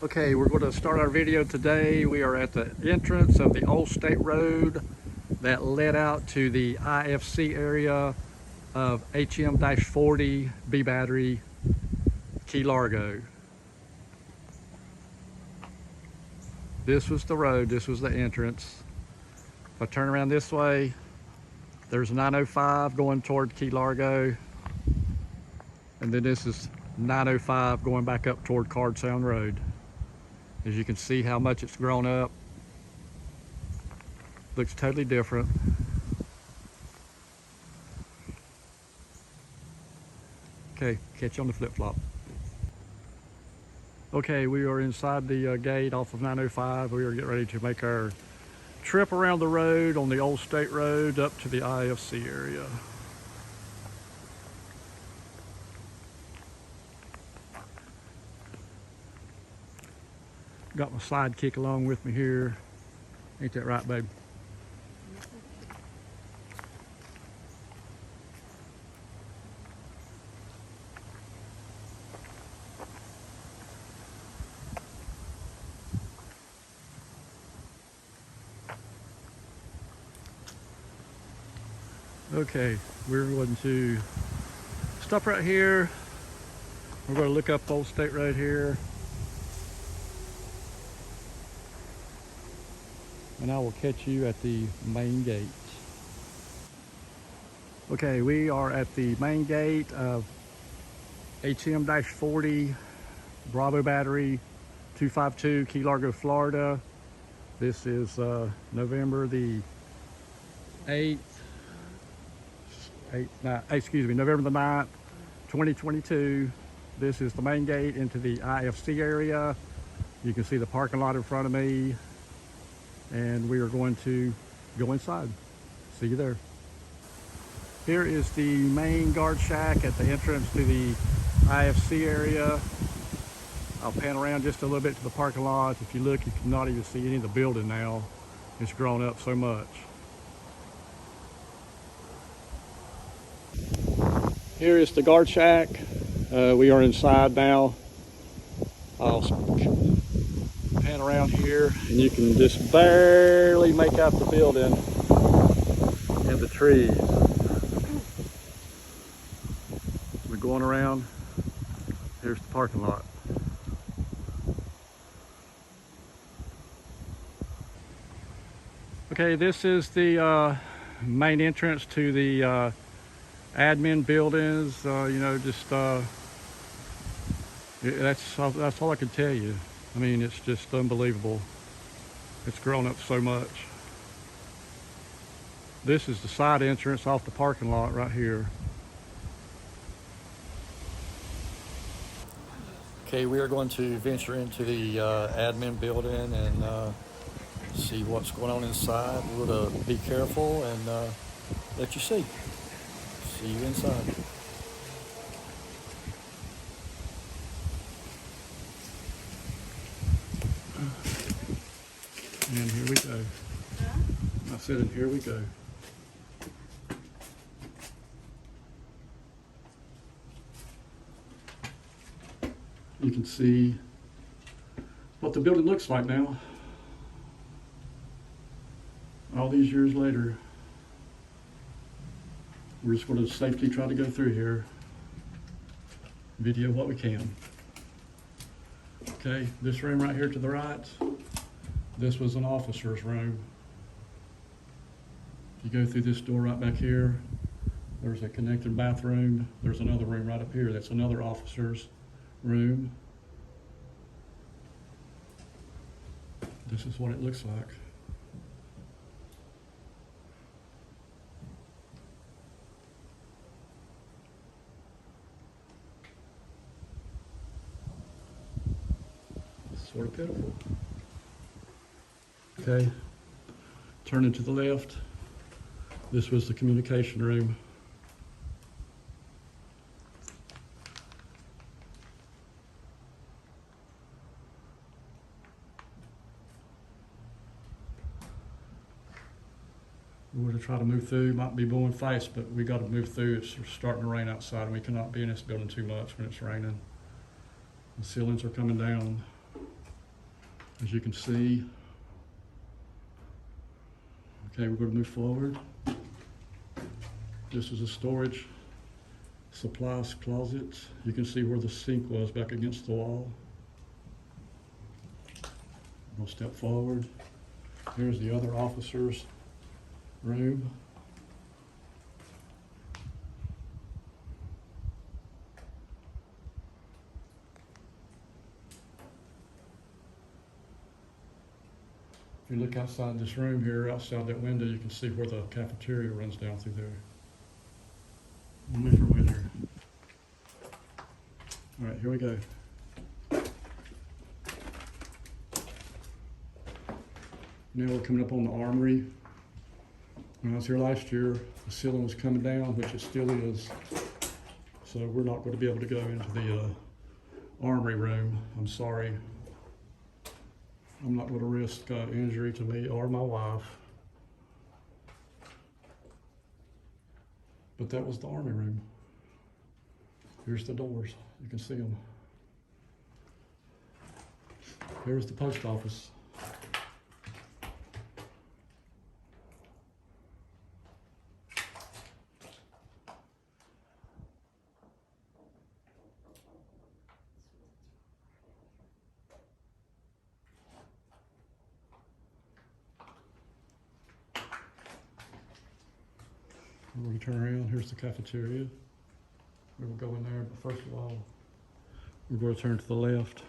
Okay, we're going to start our video today. We are at the entrance of the old state road that led out to the IFC area of HM-40 B battery Key Largo. This was the road, this was the entrance. If I turn around this way, there's 905 going toward Key Largo. And then this is 905 going back up toward Card Sound Road. As you can see how much it's grown up. Looks totally different. Okay, catch you on the flip-flop. Okay, we are inside the gate off of 905. We are getting ready to make our trip around the road on the old state road up to the IFC area. Got my sidekick along with me here. Ain't that right, babe? Okay, we're going to stop right here. We're going to look up Old State Road here. And I will catch you at the main gate. Okay, we are at the main gate of HM-40 Bravo Battery 252 Key Largo, Florida. This is November the 8th, November the 9th, 2022. This is the main gate into the IFC area. You can see the parking lot in front of me. And we are going to go inside. See you there. Here is the main guard shack at the entrance to the IFC area. I'll pan around just a little bit to the parking lot. If you look, you cannot even see any of the building now. It's grown up so much. Here is the guard shack. We are inside now. I'll pan around here and you can just barely make out the building and the trees. We're going around. Here's the parking lot. Okay, this is the main entrance to the admin buildings. That's all I can tell you. I mean, it's just unbelievable. It's grown up so much. This is the side entrance off the parking lot right here. Okay, we are going to venture into the admin building and see what's going on inside. We're going to be careful and let you see. See you inside. And here we go. I said, and here we go. You can see what the building looks like now. All these years later. We're just going to safely try to go through here. Video what we can. Okay, this room right here to the right. This was an officer's room. If you go through this door right back here, there's a connected bathroom. There's another room right up here. That's another officer's room. This is what it looks like. Sort of pitiful. Okay, turning to the left, this was the communication room. We're going to try to move through, might be going fast, but we got to move through. It's starting to rain outside and we cannot be in this building too much when it's raining. The ceilings are coming down. as you can see. Okay, we're going to move forward. This is a storage supplies closet. You can see where the sink was back against the wall. We'll step forward. Here's the other officer's room. If you look outside this room here, outside that window, you can see where the cafeteria runs down through there. We'll move our way there. All right, here we go. Now we're coming up on the armory. When I was here last year, the ceiling was coming down, which it still is. So we're not going to be able to go into the armory room. I'm sorry. I'm not going to risk injury to me or my wife. But that was the army room. Here's the doors. You can see them. Here's the post office. We're going to turn around. Here's the cafeteria. We will go in there, but first of all, we're going to turn to the left.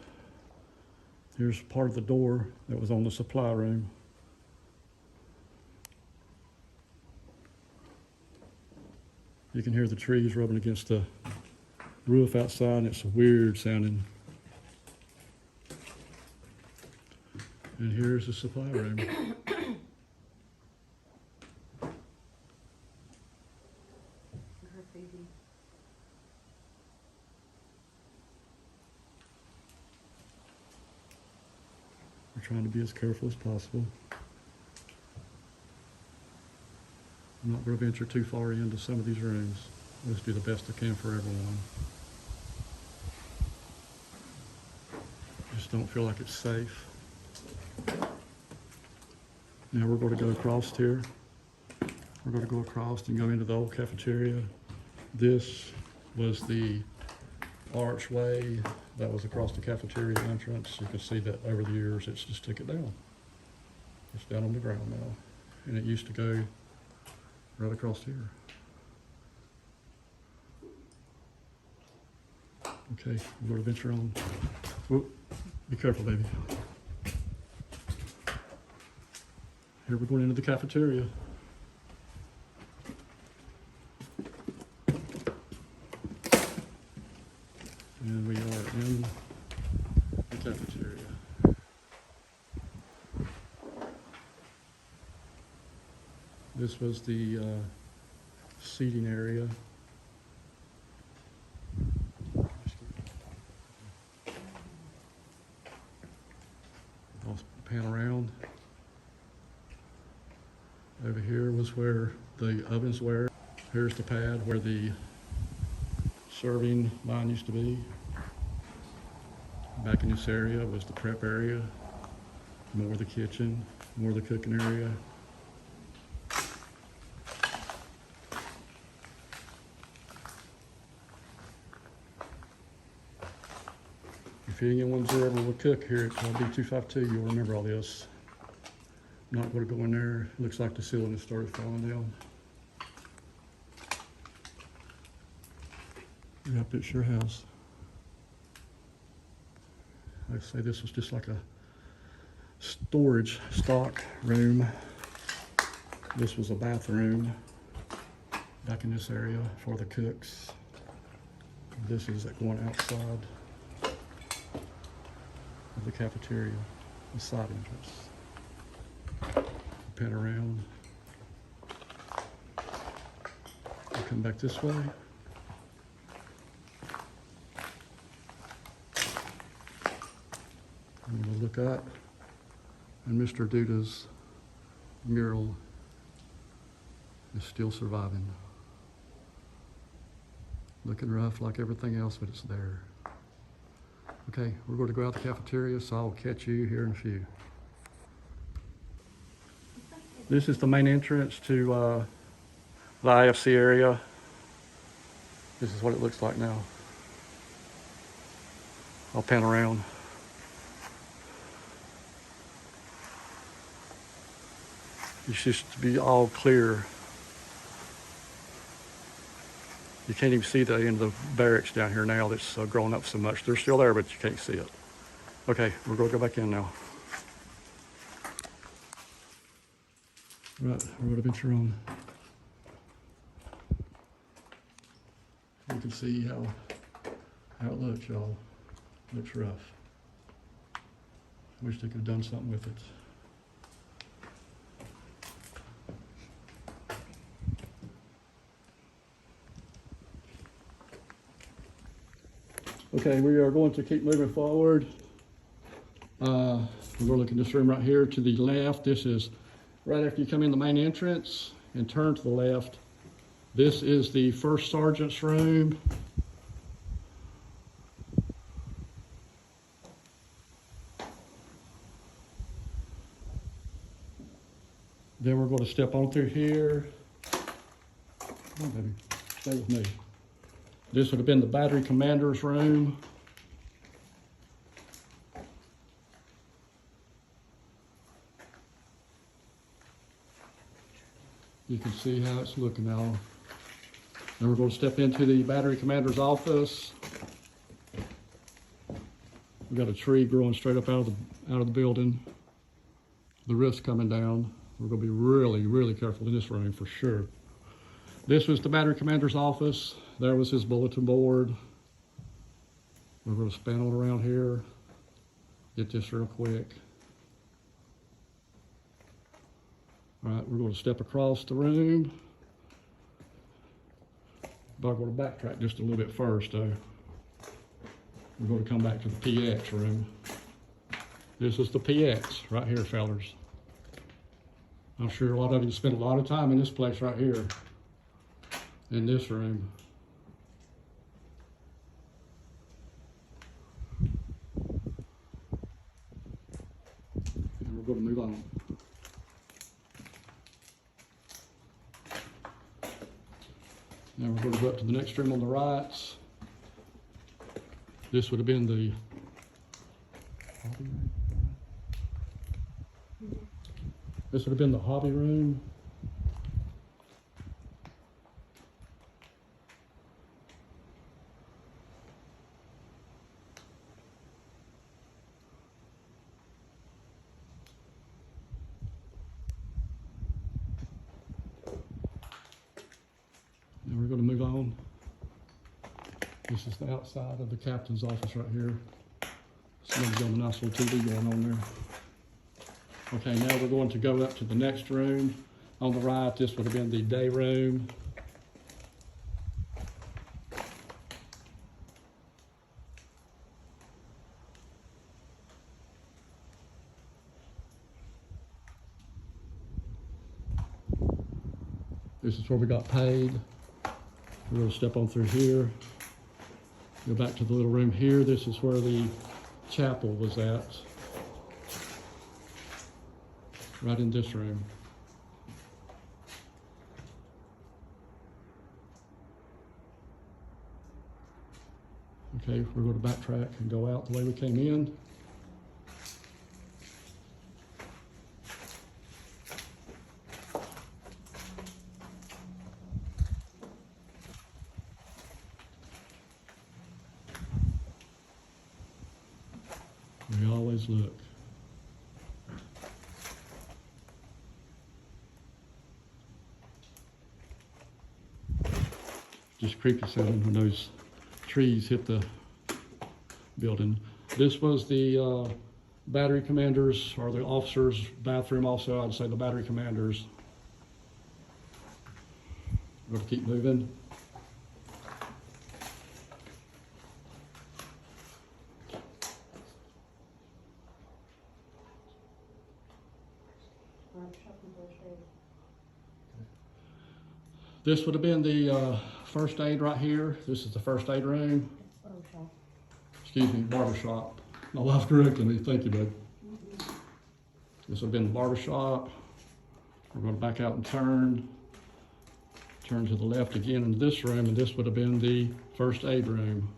Here's part of the door that was on the supply room. You can hear the trees rubbing against the roof outside, and it's weird sounding. And here's the supply room. We're trying to be as careful as possible. I'm not going to venture too far into some of these rooms. Let's do the best I can for everyone. Just don't feel like it's safe. Now we're going to go across here. We're going to go across and go into the old cafeteria. This was the archway that was across the cafeteria entrance. You can see that over the years it's just took it down. It's down on the ground now. And it used to go right across here. Okay, we're going to venture on. Whoop, be careful, baby. Here we're going into the cafeteria. And we are in the cafeteria. This was the seating area. I'll pan around. Over here was where the ovens were. Here's the pad where the serving line used to be. Back in this area was the prep area, more the kitchen, more the cooking area. If anyone's ever would cook here at B-252, you'll remember all this. I'm not going to go in there. It looks like the ceiling has started falling down. Yeah, it's your house. Like I say, this was just like a storage stock room. This was a bathroom back in this area for the cooks. This is going outside of the cafeteria, the side entrance. Pan around. We'll come back this way. And we'll look up, and Mr. Duda's mural is still surviving. Looking rough like everything else, but it's there. Okay, we're going to go out the cafeteria, so I'll catch you here in a few. This is the main entrance to the IFC area. This is what it looks like now. I'll pan around. It used to be all clear. You can't even see the end of the barracks down here now. That's grown up so much. They're still there, but you can't see it. Okay, we're going to go back in now. Right, we're going to venture on. You can see how it looks, y'all. Looks rough. Wish they could have done something with it. Okay, we are going to keep moving forward. We're going to look in this room right here to the left. This is right after you come in the main entrance and turn to the left. This is the first sergeant's room. Then we're going to step on through here. Come on, baby, stay with me. This would have been the battery commander's room. You can see how it's looking now. Then we're going to step into the battery commander's office. We've got a tree growing straight up out of the building. The roof's coming down. We're going to be really, really careful in this room for sure. This was the battery commander's office. There was his bulletin board. We're going to span on around here. Get this real quick. All right, we're going to step across the room. But I'm going to backtrack just a little bit first, though. We're going to come back to the PX room. This is the PX right here, fellas. I'm sure a lot of you spend a lot of time in this place right here, in this room. And we're going to move on. Now we're going to go up to the next room on the right. This would have been the hobby room. This would have been the hobby room. Now we're going to move on. This is the outside of the captain's office right here. Somebody's got a nice little TV going on there. Okay, now we're going to go up to the next room. On the right, this would have been the day room. This is where we got paid. We're going to step on through here. Go back to the little room here. This is where the chapel was at. Right in this room. Okay, we're going to backtrack and go out the way we came in. We always look. Just creepy sounding when those trees hit the building. This was the battery commanders, or the officers' bathroom also. I'd say the battery commanders. We're going to keep moving. This would have been the first aid right here. This is the first aid room. excuse me, barber shop. My wife's correcting me. Thank you, babe. This would have been the barber shop. We're going to back out and turn to the left again into this room, and this would have been the first aid room.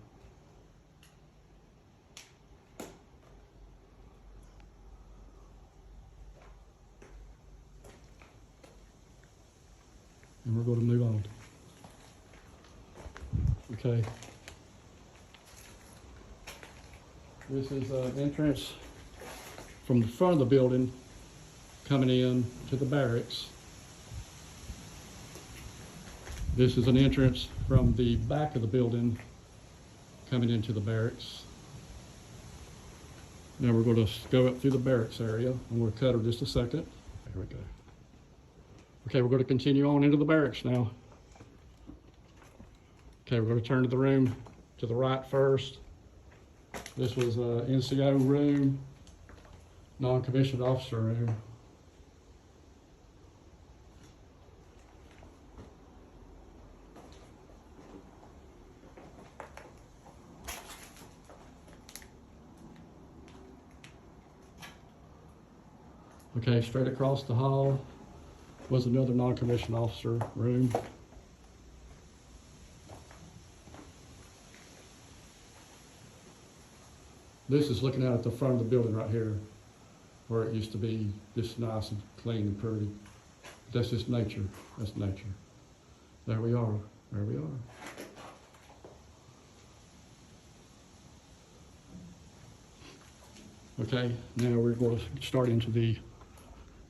And we're going to move on. Okay. This is an entrance from the front of the building coming in to the barracks. This is an entrance from the back of the building coming into the barracks. Now we're going to go up through the barracks area, and we'll cut her just a second. There we go. Okay, we're going to continue on into the barracks now. Okay, we're going to turn to the room to the right first. This was a NCO room, non-commissioned officer room. Okay, straight across the hall was another non-commissioned officer room. This is looking out at the front of the building right here, where it used to be just nice and clean and pretty. That's just nature. That's nature. There we are. There we are. Okay, now we're going to start into the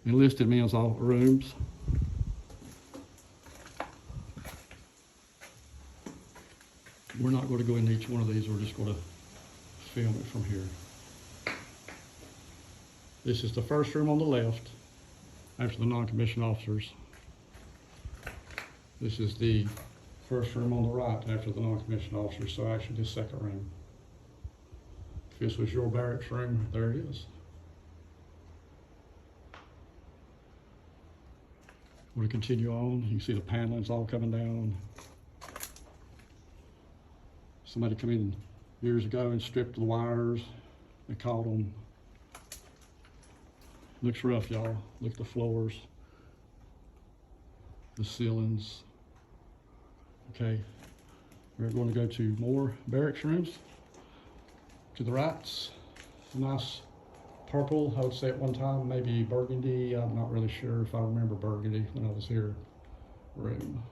enlisted men's rooms. We're not going to go into each one of these. We're just going to film it from here. This is the first room on the left after the non-commissioned officers. This is the first room on the right after the non-commissioned officers, so actually the second room. If this was your barracks room, there it is. We're going to continue on. You can see the paneling's all coming down. Somebody come in years ago and stripped the wires. They caught them. Looks rough, y'all. Look at the floors, the ceilings. Okay, we're going to go to more barracks rooms. To the right, nice purple, I would say at one time, maybe burgundy. I'm not really sure if I remember burgundy when I was here. Room.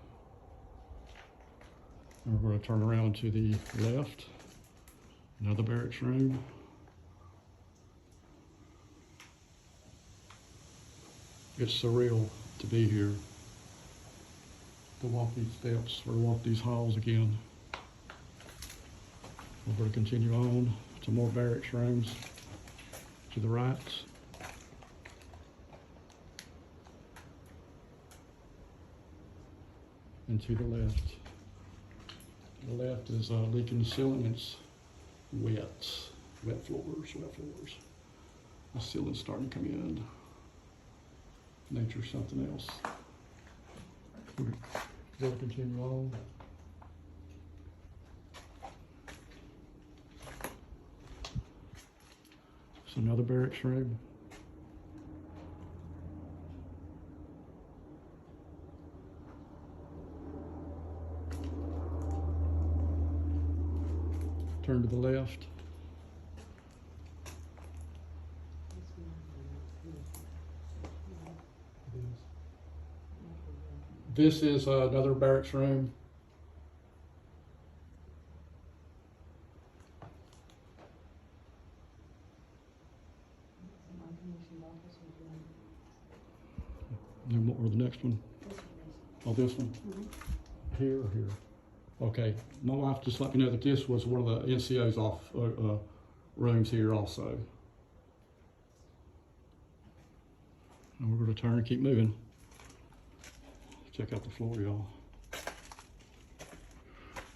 And we're going to turn around to the left. Another barracks room. It's surreal to be here, to walk these steps or walk these halls again. We're going to continue on to more barracks rooms to the right. And to the left. To the left is leaking ceiling. It's wet floors. The ceiling's starting to come in. Nature's something else. We're going to continue on. It's another barracks room. Turn to the left. This is another barracks room. Or the next one? Oh, this one? Here or here? Okay, my wife just let me know that this was one of the NCO's rooms here also. And we're going to turn and keep moving. Check out the floor, y'all.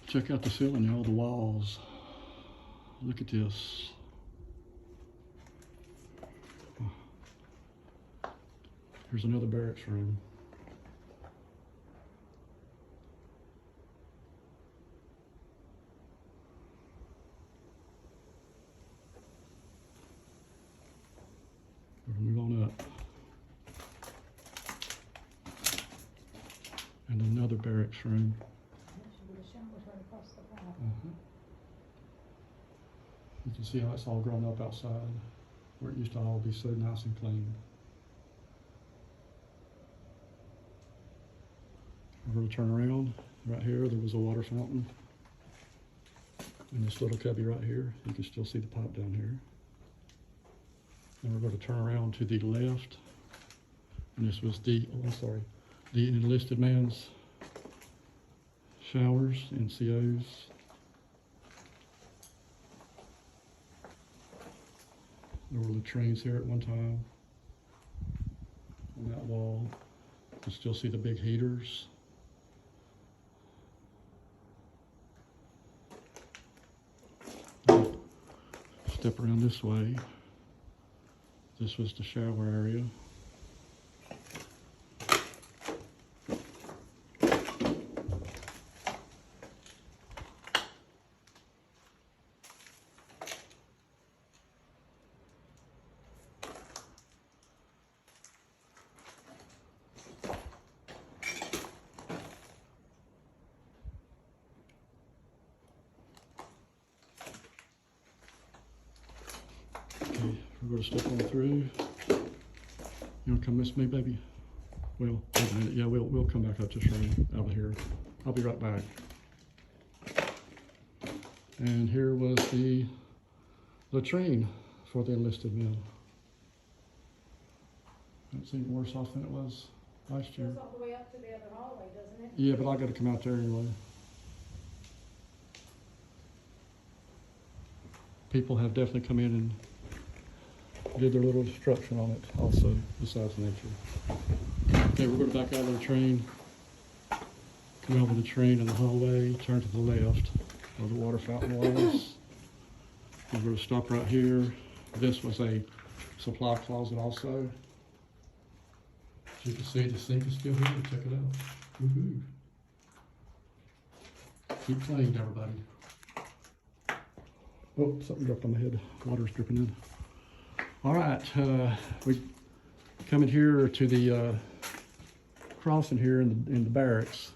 Check out the ceiling, y'all, the walls. Look at this. Here's another barracks room. another barracks room. You can see how it's all grown up outside, where it used to all be so nice and clean. We're going to turn around. Right here, there was a water fountain. And this little cubby right here, you can still see the pipe down here. And we're going to turn around to the left. And this was the enlisted man's showers, NCOs. There were latrines here at one time. On that wall, you can still see the big heaters. Step around this way. This was the shower area. We're going to step on through. You want to come with me, baby? Well, wait a minute. Yeah, we'll come back up this room out of here. I'll be right back. And here was the latrine for the enlisted men. It's even worse off than it was last year. It goes all the way up to the other hallway, doesn't it? Yeah, but I got to come out there anyway. People have definitely come in and did their little destruction on it also, besides nature. Okay, we're going to back out of the train, come over the train in the hallway, turn to the left where the water fountain was. We're going to stop right here. This was a supply closet also. As you can see, the sink is still here. Check it out. Woohoo! Keep clean, everybody. Oh, something dropped on my head. Water's dripping in. All right, we coming here to the crossing here in the barracks.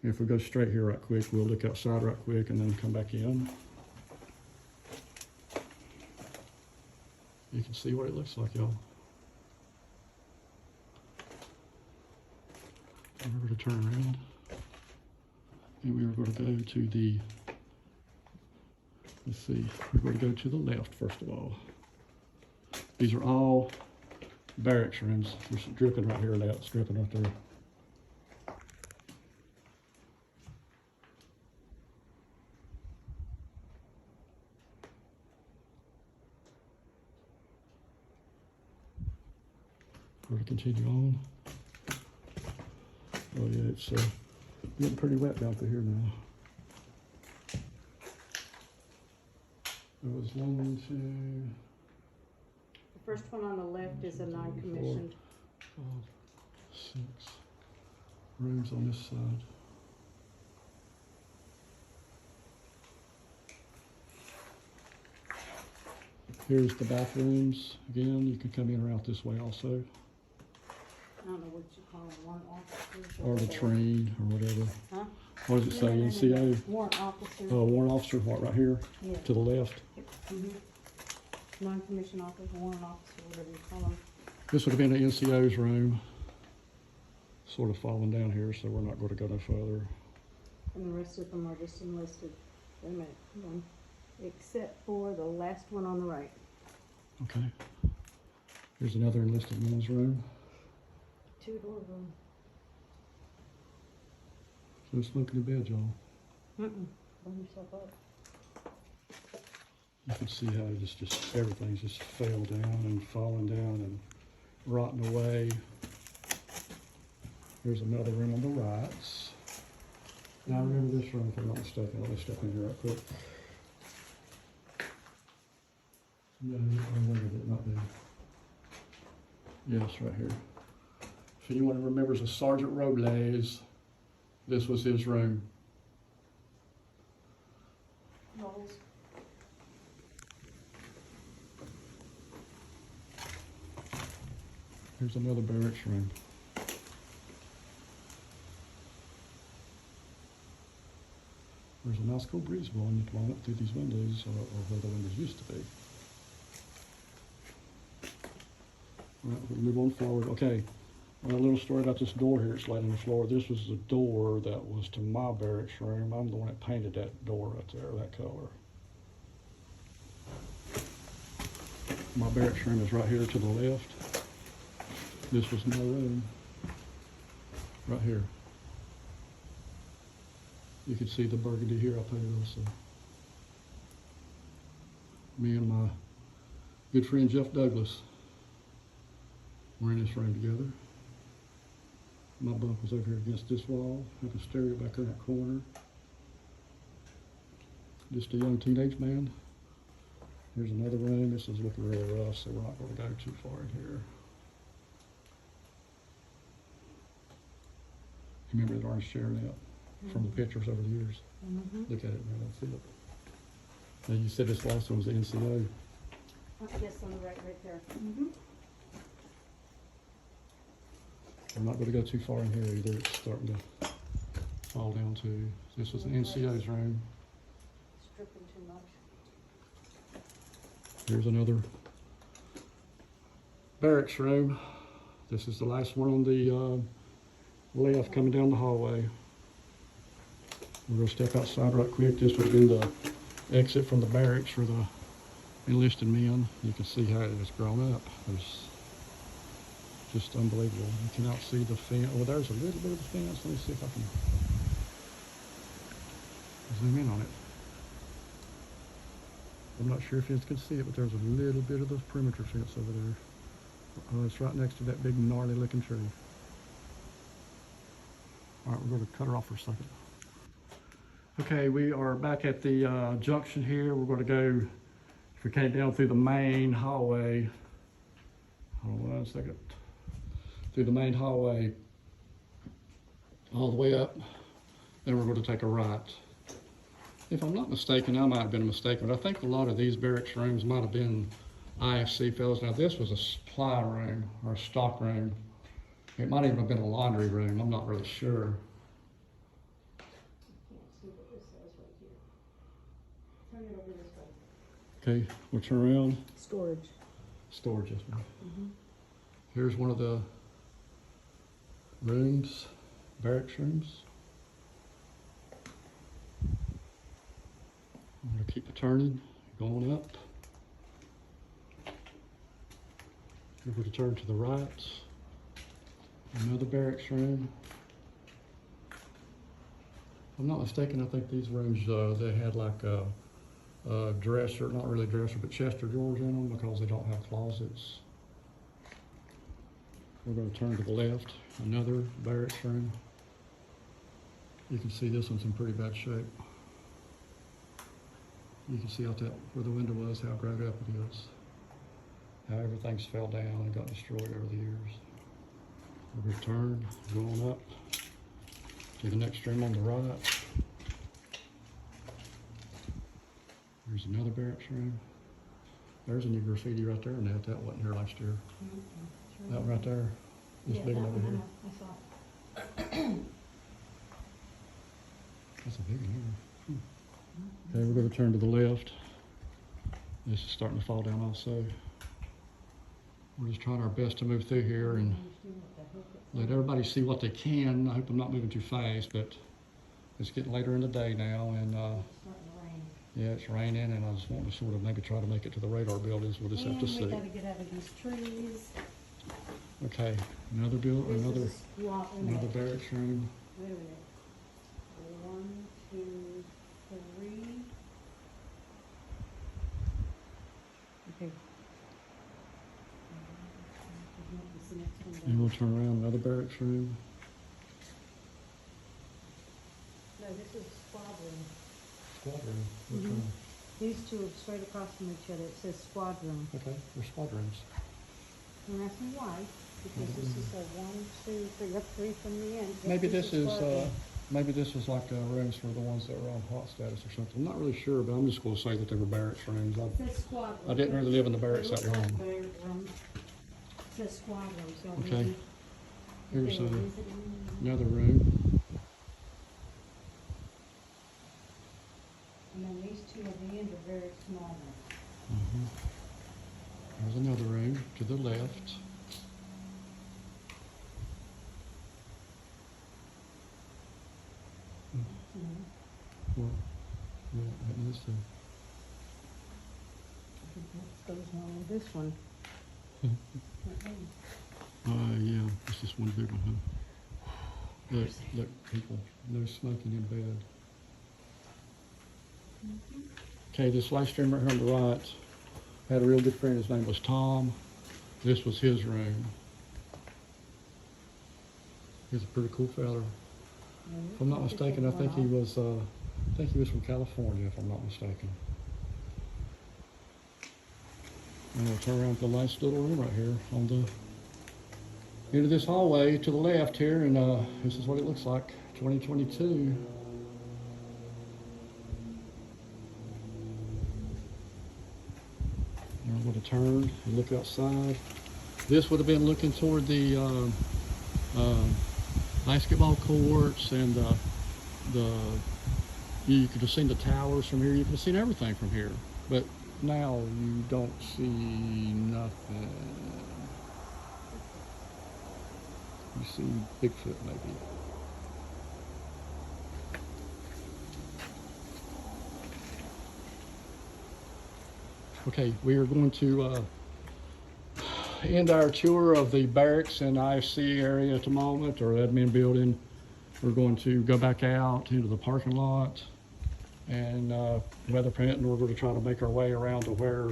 If we go straight here right quick, we'll look outside right quick and then come back in. You can see what it looks like, y'all. We're going to turn around, and we are going to go to the, let's see, we're going to go to the left first of all. These are all barracks rooms. There's dripping right here, it's dripping right there. We're going to continue on. Oh yeah, it's getting pretty wet down through here now. It was 1, 2. The first one on the left is a non-commissioned. 4, 5, 6 rooms on this side. Here's the bathrooms. Again, you can come in or out this way also. I don't know what you call it, warrant officers. Or the train or whatever. Huh? What does it say, NCO? Warrant officer. Oh, warrant officer, what, right here? Yeah. To the left? Mm-hmm. Non-commissioned officer, warrant officer, whatever you call them. This would have been the NCO's room. Sort of falling down here, so we're not going to go no further. And the rest of them are just enlisted. Wait a minute, come on. Except for the last one on the right. Okay. Here's another enlisted men's room. 2-door room. No smoking in bed, y'all. Burn yourself up. You can see how just everything's just fell down and falling down and rotting away. Here's another room on the right. Now I remember this room, if I'm not mistaken. Let me step in here right quick. No, I remember it not there. Yes, right here. If anyone remembers a Sergeant Robles, this was his room. Rolls. Here's another barracks room. There's a nice cool breeze blowing up through these windows, or where the windows used to be. All right, we'll move on forward. Okay, a little story about this door here. It's laid on the floor. This was the door that was to my barracks room. I'm the one that painted that door right there, that color. My barracks room is right here to the left. This was my room, right here. You can see the burgundy here I painted also. Me and my good friend Jeff Douglas were in this room together. My bunk was over here against this wall. I have a stereo back there in that corner. Just a young teenage man. Here's another room. This is looking really rough, so we're not going to go too far in here. Remember that orange chair now from the pictures over the years? Look at it now, that's it. Now you said this last one was the NCO. Yes, on the right there. I'm not going to go too far in here either. It's starting to fall down too. This was the NCO's room. It's dripping too much. Here's another barracks room. This is the last one on the left coming down the hallway. We're going to step outside right quick. This would have been the exit from the barracks for the enlisted men. You can see how it has grown up. It's just unbelievable. You cannot see the fence. Oh, there's a little bit of the fence. Let me see if I can zoom in on it. I'm not sure if you can see it, but there's a little bit of the perimeter fence over there. It's right next to that big gnarly looking tree. All right, we're going to cut her off for a second. Okay, we are back at the junction here. We're going to go, if we came down through the main hallway, hold on 1 second, through the main hallway, all the way up, then we're going to take a right. If I'm not mistaken, I might have been mistaken, but I think a lot of these barracks rooms might have been IFC fellows. Now this was a supply room, or a stock room. It might even have been a laundry room, I'm not really sure. Turn it over this way. Okay, we'll turn around. Storage. Storage, yes ma'am. Here's one of the rooms, barracks rooms. I'm going to keep it turning, going up. We're going to turn to the right. Another barracks room. If I'm not mistaken, I think these rooms, they had like a dresser, not really dresser, but chest of drawers in them because they don't have closets. We're going to turn to the left. Another barracks room. You can see this one's in pretty bad shape. You can see out that where the window was, how grown up it is. How everything's fell down and got destroyed over the years. We'll return, going up to the next room on the right. There's another barracks room. There's a new graffiti right there, and that wasn't here last year. That one right there, this big one over here. I saw it. That's a big one here. Okay, we're going to turn to the left. This is starting to fall down also. We're just trying our best to move through here and let everybody see what they can. I hope I'm not moving too fast, but it's getting later in the day now, and yeah, it's raining, and I just want to sort of maybe try to make it to the radar buildings. We'll just have to see. We gotta get out of these trees. Okay, another another barracks room. Wait a minute. 1, 2, 3. Okay. And we'll turn around, another barracks room. No, this is squad room. Squad room. Which one? These two are straight across from each other. It says squad room. Okay, they're squad rooms. And ask me why. Because this is a 1, 2, 3, up 3 from the end. Maybe this is squad room. maybe this was like rooms for the ones that were on hot status or something. I'm not really sure, but I'm just going to say that they were barracks rooms. It says squad room. I didn't really live in the barracks that long. It says squad room. So Okay. maybe Here's they- another room. very small one. Mhm. There's another room to the left. Well, yeah, that is the. That goes on with this one. Yeah, it's just one big one, huh? Look, look, people, no smoking in bed. Okay, this last room right here on the right, I had a real good friend, his name was Tom. This was his room. He's a pretty cool fella. If I'm not mistaken, I think he was from California, if I'm not mistaken. And we'll turn around to the last little room right here on the end of this hallway to the left here, and this is what it looks like, 2022. I'm going to turn and look outside. This would have been looking toward the basketball courts, and you could have seen the towers from here. You could have seen everything from here, but now you don't see nothing. You see Bigfoot maybe. Okay, we are going to end our tour of the barracks and IFC area at the moment, or admin building. We're going to go back out into the parking lot and weather permitting, we're going to try to make our way around to where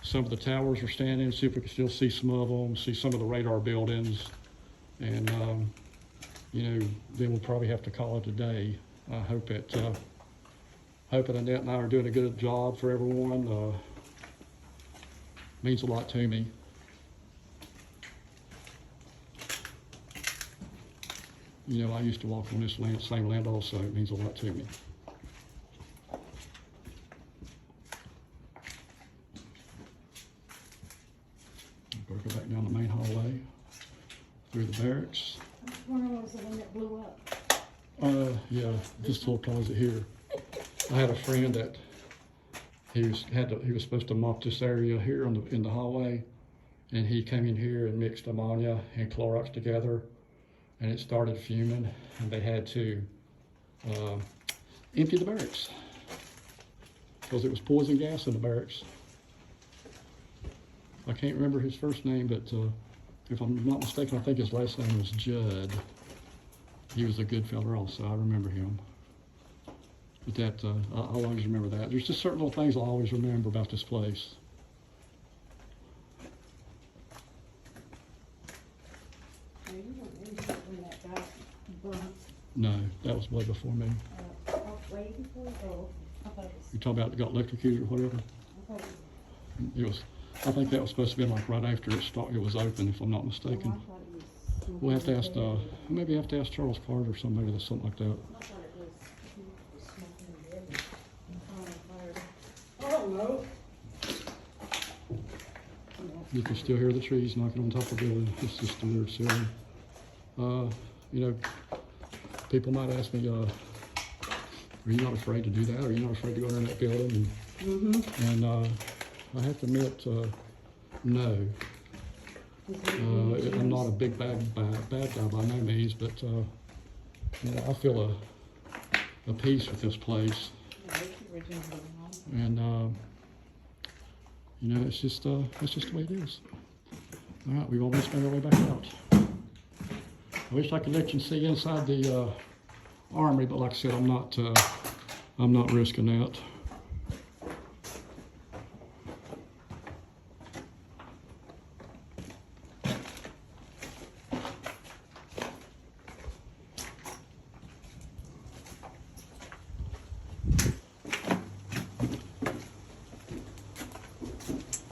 some of the towers are standing, see if we can still see some of them, see some of the radar buildings, and you know, then we'll probably have to call it a day. I hope that Annette and I are doing a good job for everyone. Means a lot to me. You know, I used to walk on this land, same land also. It means a lot to me. We'll go back down the main hallway through the barracks. Which one was the one that blew up? Yeah, this little closet here. I had a friend that he was supposed to mop this area here in the hallway, and he came in here and mixed ammonia and Clorox together, and it started fuming, and they had to empty the barracks because it was poison gas in the barracks. I can't remember his first name, but if I'm not mistaken, I think his last name was Judd. He was a good fella also. I remember him. But that, I'll always remember that. There's just certain little things I'll always remember about this place. You weren't in here when that guy burnt. No, that was way before me. Way before? Oh, I thought it You talking about it got electrocuted or whatever? was. It was. I think that was supposed to be like right after it was open, if I'm not mistaken. We'll have to ask, maybe have to ask Charles Carter or somebody that's something like that. I thought it was smoking dead. I don't know. You can still hear the trees knocking on top of the building. It's just a weird ceiling. You know, people might ask me, are you not afraid to do that? Are you not afraid to go in that building? And I have to admit, no. I'm not a big bad guy by no means, but you know, I feel a peace with this place, and you know, it's just the way it is. All right, we've almost made our way back out. I wish I could let you see inside the armory, but like I said, I'm not risking that.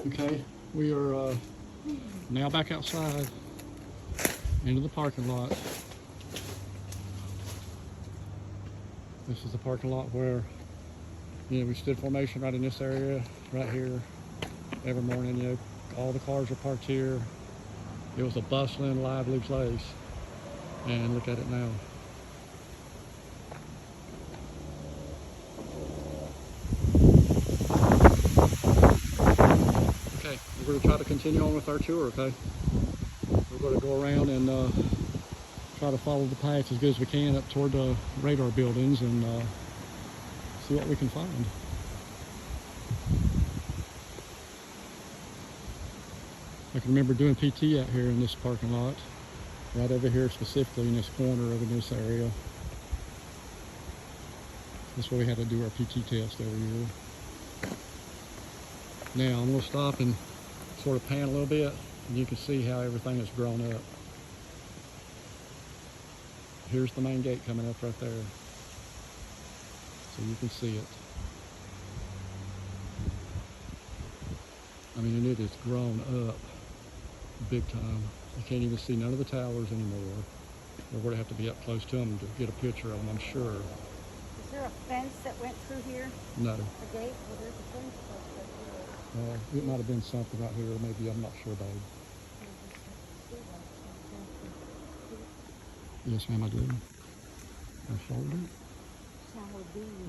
Okay, we are now back outside into the parking lot. This is the parking lot where, you know, we stood formation right in this area, right here, every morning. You know, all the cars are parked here. It was a bustling, lively place, and look at it now. we're gonna try to continue on with our tour, okay? We're gonna go around and try to follow the path as good as we can up toward the radar buildings and see what we can find. I can remember doing PT out here in this parking lot, right over here specifically in this corner over in this area. That's where we had to do our PT test every year. Now I'm going to stop and sort of pan a little bit, and you can see how everything has grown up. Here's the main gate coming up right there, so you can see it. I mean, and it has grown up big time. You can't even see none of the towers anymore. We're going to have to be up close to them to get a picture of them, I'm sure. Is there a fence that went through here? No. A gate? Well, there's a fence that went through it. It might have been something right here, maybe, I'm not sure, babe. Yes, ma'am, I did. I shoulder.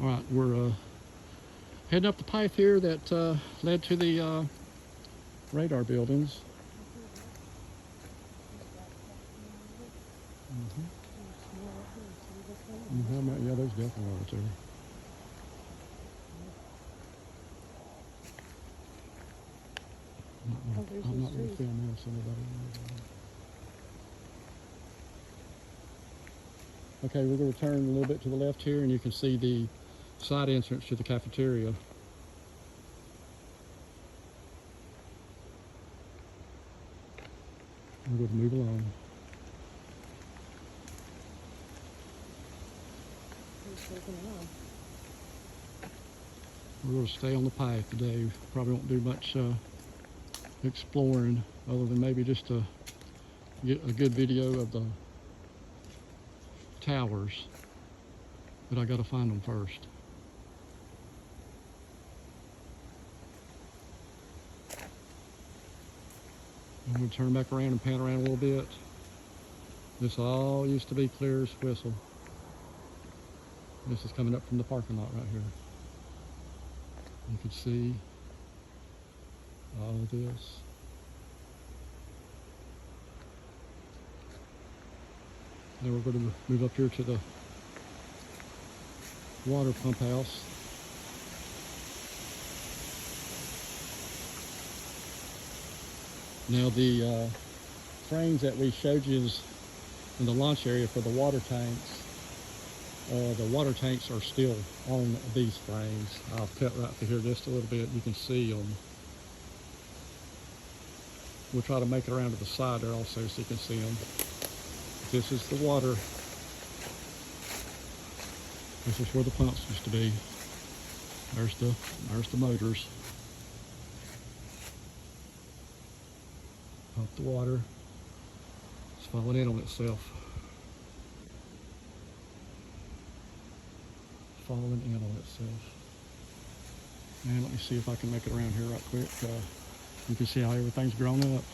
All right, we're heading up the path here that led to the radar buildings. Yeah, there's definitely water there. I'm not going to film this. Okay, we're going to turn a little bit to the left here, and you can see the side entrance to the cafeteria. We're going to move along. We're going to stay on the path today. Probably won't do much exploring other than maybe just to get a good video of the towers, but I got to find them first. I'm going to turn back around and pan around a little bit. This all used to be clear as whistle. This is coming up from the parking lot right here. You can see all of this. Now we're going to move up here to the water pump house. Now the frames that we showed you in the launch area for the water tanks are still on these frames. I'll cut right through here just a little bit. You can see them. We'll try to make it around to the side there also so you can see them. This is the water. This is where the pumps used to be. There's the motors. Pump the water. It's falling in on itself. Falling in on itself. And let me see if I can make it around here right quick. You can see how everything's grown up.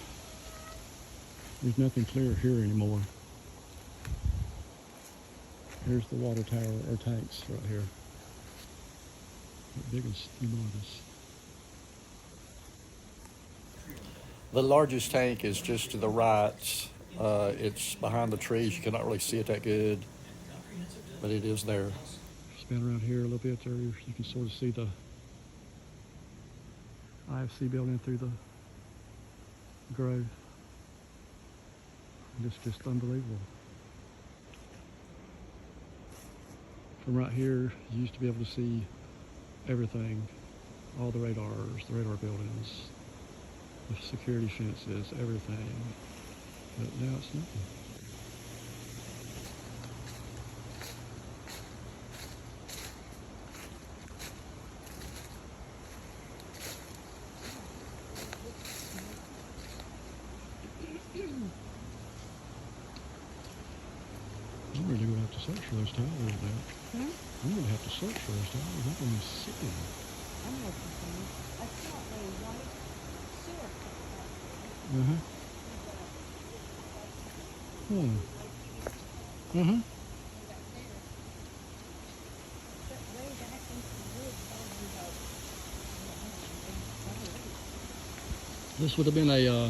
There's nothing clear here anymore. Here's the water tower or tanks right here. Big and humongous. The largest tank is just to the right. It's behind the trees. You cannot really see it that good, but it is there. Spin around here a little bit there. You can sort of see the IFC building through the grove. And it's just unbelievable. From right here, you used to be able to see everything, all the radars, the radar buildings, the security fences, everything. But now it's nothing. I'm really going to have to search for those towers now. I'm going to have to search for those towers. I'm going to see them. I'm looking for them. I saw a white sewer pipe. Uh-huh. Uh-huh. But way back into the woods, probably about This would have been a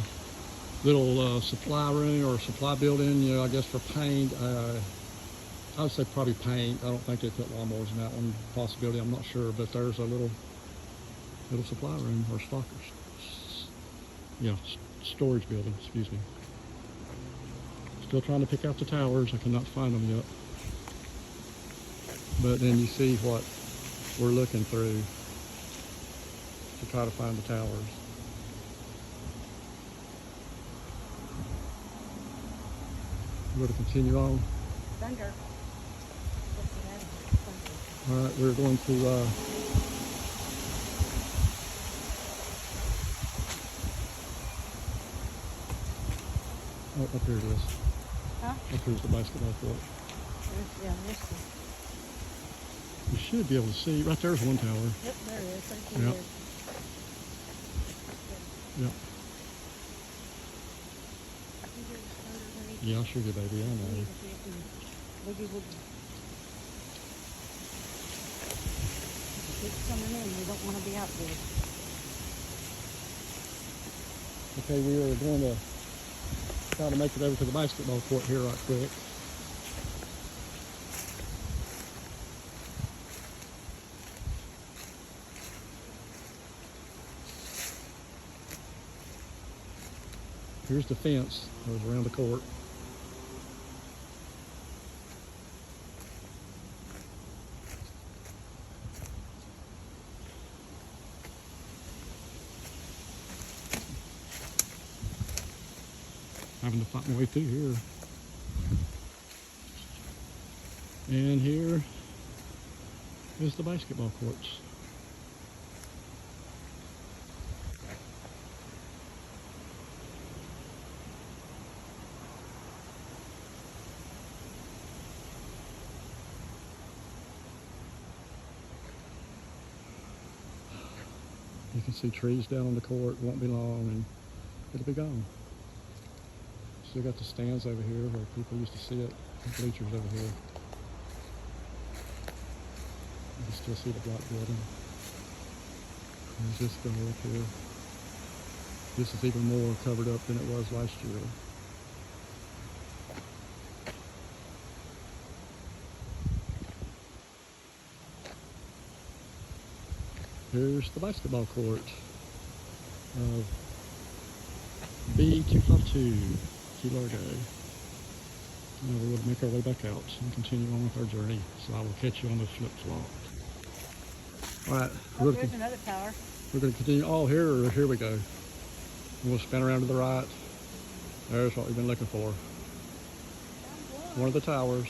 little supply room or supply building, you know, I guess for paint. I would say probably paint. I don't think they put lawnmowers in that one. Possibility, I'm not sure, but there's a little supply room or storage building. Excuse me. Still trying to pick out the towers. I cannot find them yet. But then you see what we're looking through to try to find the towers. We're going to continue on. Thunder. All right, we're going to oh, up here it is. Huh? Up here's the basketball court. There's You should be able to see. Right there's one tower. Yep, there it is. Right Yep. there. Yep. Yeah, I'll show you, baby. I know. Boogie woogie. Keep coming in. We don't want to be out there. Okay, we are going to try to make it over to the basketball court here right quick. Here's the fence that was around the court. Having to fight my way through here. And here is the basketball courts. You can see trees down on the court. Won't be long and it'll be gone. Still got the stands over here where people used to sit. The bleachers over here. You can still see the block building. There's this go up here. This is even more covered up than it was last year. Here's the basketball court of B-2, Key Largo. Now we will make our way back out and continue on with our journey. So I will catch you on the flip-flop. All right, Oh, there's another tower. we're going to continue. Oh, here we go. We'll spin around to the right. There's what we've been looking for. One of the towers.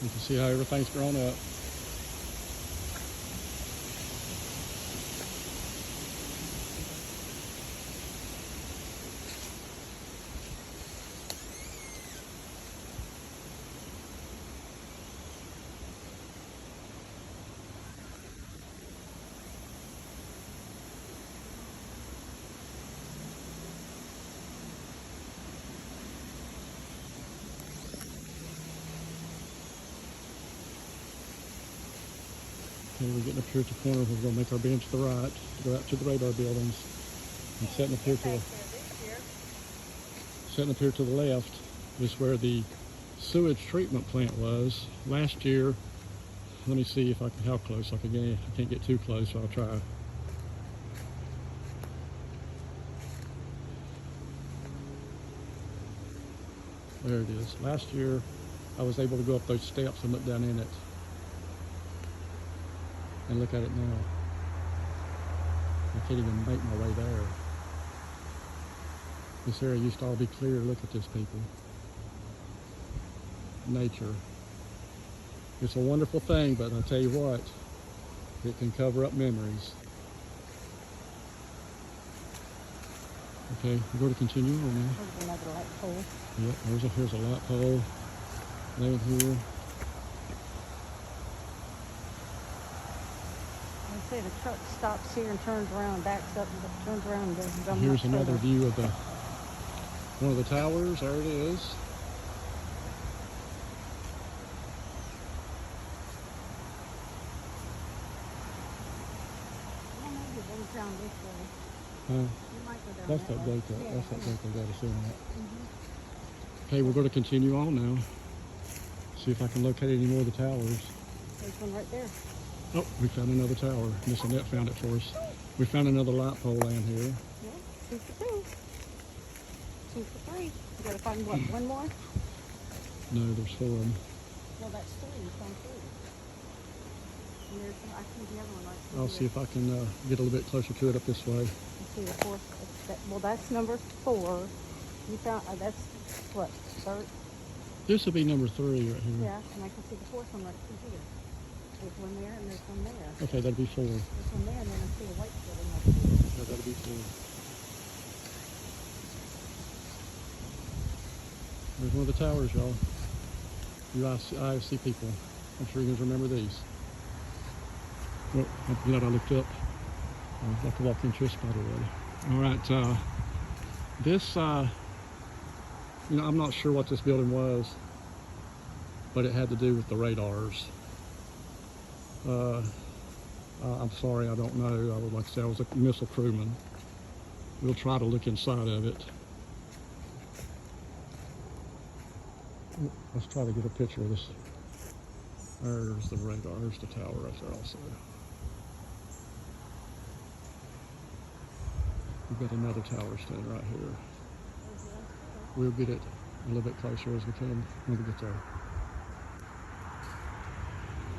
You can see how everything's grown up. Okay, we're getting up here at the corner. We're going to make our bend to the right, to go out to the radar buildings. And setting up here to the left is where the sewage treatment plant was last year. Let me see if I can, how close I can get. I can't get too close, so I'll try. There it is. Last year, I was able to go up those steps and look down in it. And look at it now. I can't even make my way there. This area used to all be clear. Look at this, people. Nature. It's a wonderful thing, but I tell you what, it can cover up memories. Okay, we're going to continue on now. There's another light pole. Yep, here's a light pole laying here. See, the truck stops here and turns around, backs up, and turns around and goes down. Here's another view of one of the towers. There it is. down this way. Huh? You might go down That's that that way. gate that, Yeah, that's that yeah. gate they got us in at. Mhm. Okay, we're going to continue on now. See if I can locate any more of the towers. There's one right there. Oh, we found another tower. Miss Annette found it for us. We found another light pole down here. Yeah, 2 for 2. 2 for 3. You gotta find what, one more? No, there's 4 of them. Well, that's 3. You found 3. And there's, I see the other one right I'll see if I can get a little bit closer to it up this way. I see the 4th. Well, that's number 4. You found, that's what, 3rd? This will be number 3 right here. Yeah, and I can see the 4th one right through here. There's one there and there's one there. Okay, that'll be 4. There's one there and then I see a white building right here. Yeah, that'll be 4. There's one of the towers, y'all. You IFC people. I'm sure you guys remember these. Well, I'm glad I looked up. I'd like to walk into a spot already. All right, this, you know, I'm not sure what this building was, but it had to do with the radars. I'm sorry, I don't know. I would like to say I was a missile crewman. We'll try to look inside of it. Let's try to get a picture of this. There's the radar, there's the tower right there also. We've got another tower standing right here. We'll get it a little bit closer as we can when we get there.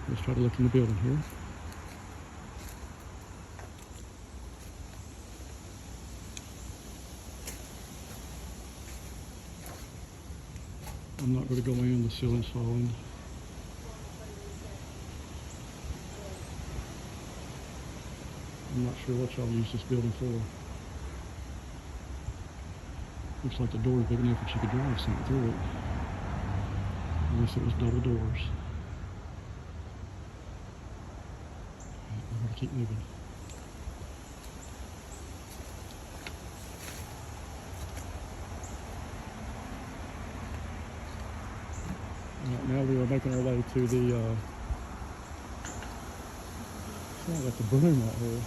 Let's try to look in the building here. I'm not going to go in, the ceiling's falling. I'm not sure what y'all use this building for. Looks like the door's big enough that you could drive something through it. Unless it was double doors. I'm going to keep moving. Right, now we are making our way to the, it's like a broom out here.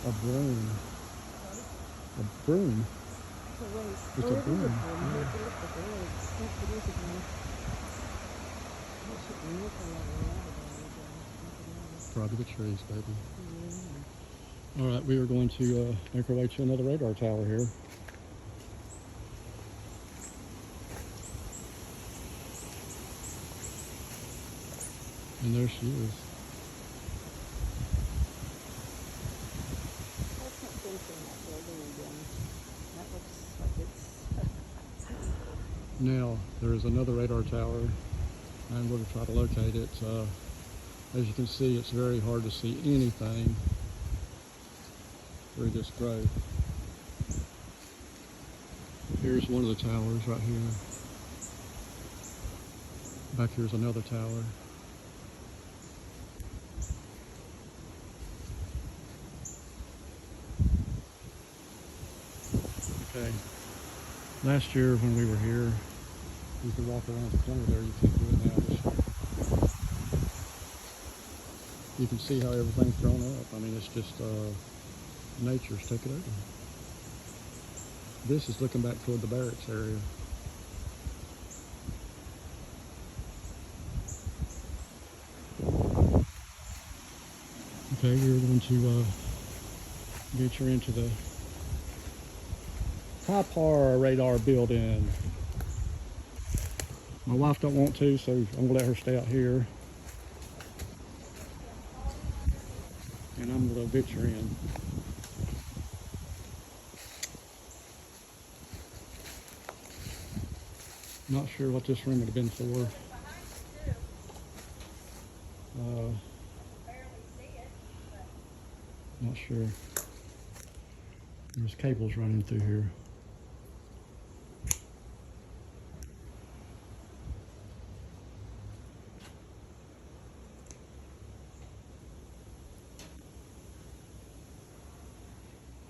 A broom. A broom. It's a broom. Yeah. Probably the trees, baby. All right, we are going to make our way to another radar tower here. And there she is. That's not finishing that building again. That looks like it's... Now, there is another radar tower. I'm going to try to locate it. As you can see, it's very hard to see anything through this grove. Here's one of the towers right here. Back here's another tower. Okay. Last year when we were here, you could walk around the corner there. You can't do it now this year. You can see how everything's grown up. I mean, it's just nature's taken over. This is looking back toward the barracks area. Okay, we're going to venture into the high-power radar building. My wife don't want to, so I'm gonna let her stay out here. And I'm gonna venture in. Not sure what this room would have been for. Not sure. There's cables running through here.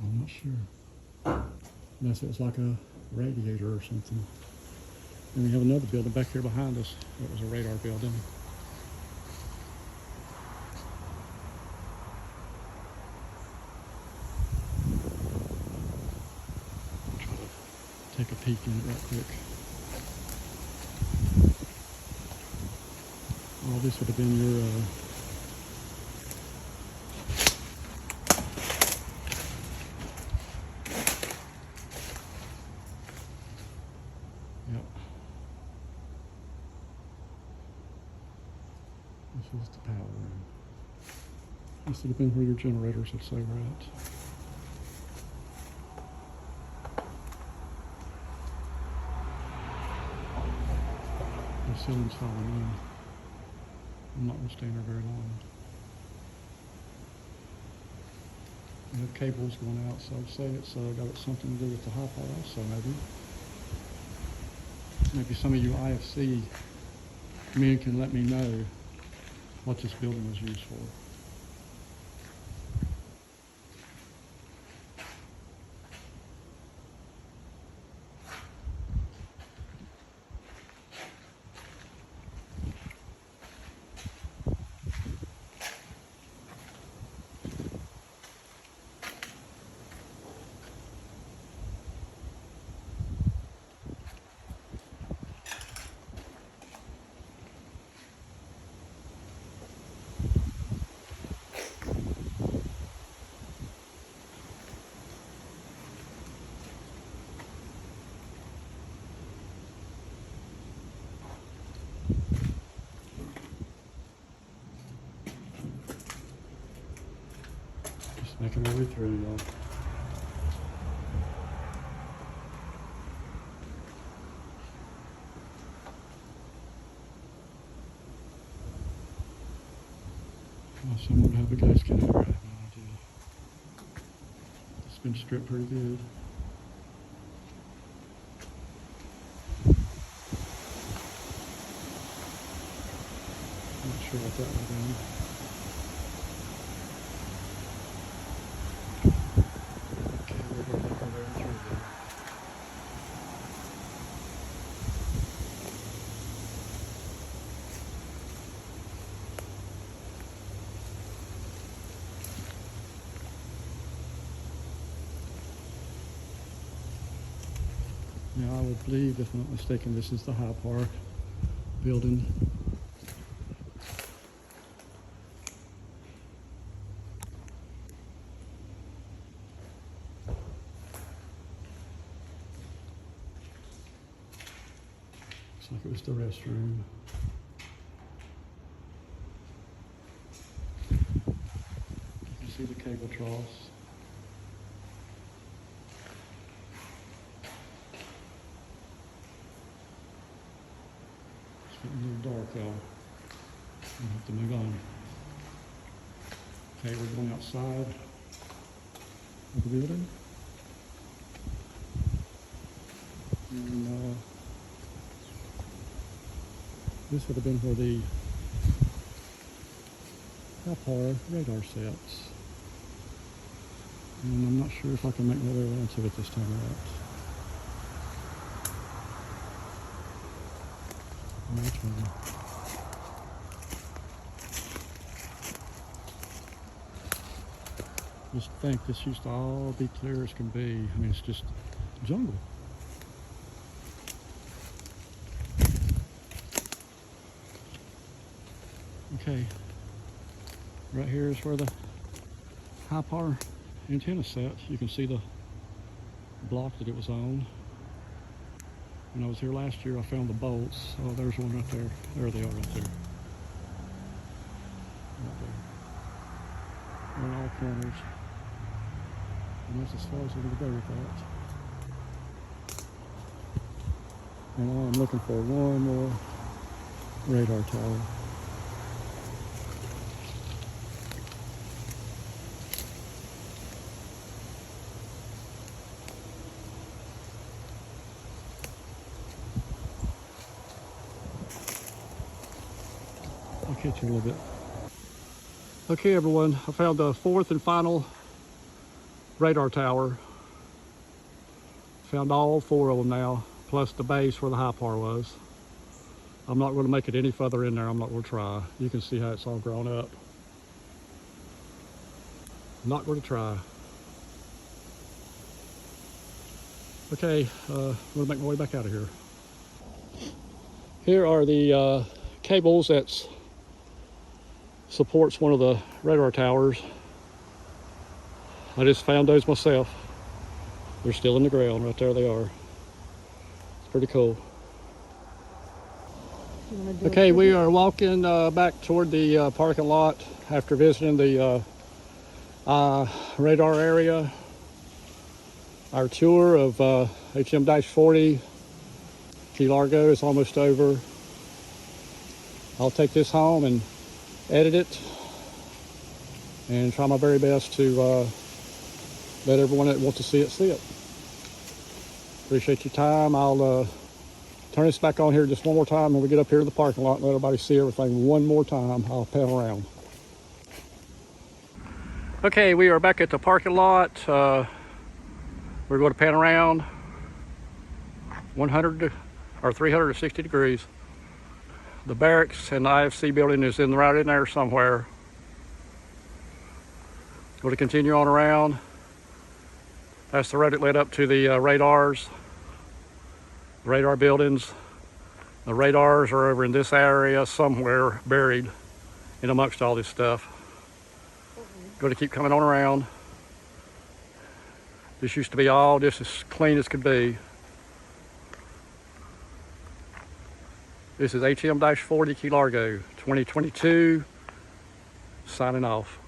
I'm not sure. Unless it was like a radiator or something. And we have another building back here behind us. That was a radar building. take a peek in it right quick. Oh, this would have been your yep. This is the power room. This would have been where your generators would say were at. The ceiling's falling in. I'm not going to stay in there very long. We have cables going out, so I'd say it's got something to do with the high power also, maybe. Maybe some of you IFC men can let me know what this building was used for. Making my way through, y'all. Someone would have a gas can here, I have no idea. It's been stripped pretty good. Not sure what that would have been. Now I would believe, if I'm not mistaken, this is the High Park building. Looks like it was the restroom. You can see the cable troughs. Getting a little dark though. We'll have to move on. Okay, we're going outside of the building. And this would have been where the high-power radar sets. And I'm not sure if I can make my way around to it this time around. Which one? Just think this used to all be clear as can be. I mean, it's just jungle. Okay, right here is where the high power antenna set. You can see the block that it was on. When I was here last year, I found the bolts. Oh, there's one right there. There they are right there. Right there. They're in all corners. And that's as far as we're going to go with that. And now I'm looking for one more radar tower. I'll catch you in a little bit. Okay, everyone, I found the fourth and final radar tower. Found all four of them now, plus the base where the high power was. I'm not going to make it any further in there. I'm not going to try. You can see how it's all grown up. I'm not going to try. Okay, we'll make my way back out of here. Here are the cables that supports one of the radar towers. I just found those myself. They're still in the ground. Right there they are. It's pretty cool. You wanna do a Okay, we tour? are walking back toward the parking lot after visiting the radar area. Our tour of HM-40 Key Largo is almost over. I'll take this home and edit it and try my very best to let everyone that wants to see it see it. Appreciate your time. I'll turn this back on here just one more time when we get up here to the parking lot and let everybody see everything one more time. I'll pan around. Okay, we are back at the parking lot. We're going to pan around 100 or 360 degrees. The barracks and the IFC building is right in there somewhere. Going to continue on around. That's the road that led up to the radar buildings. The radars are over in this area somewhere, buried in amongst all this stuff. Going to keep coming on around. This used to be all just as clean as could be. This is HM-40 Key Largo 2022, signing off.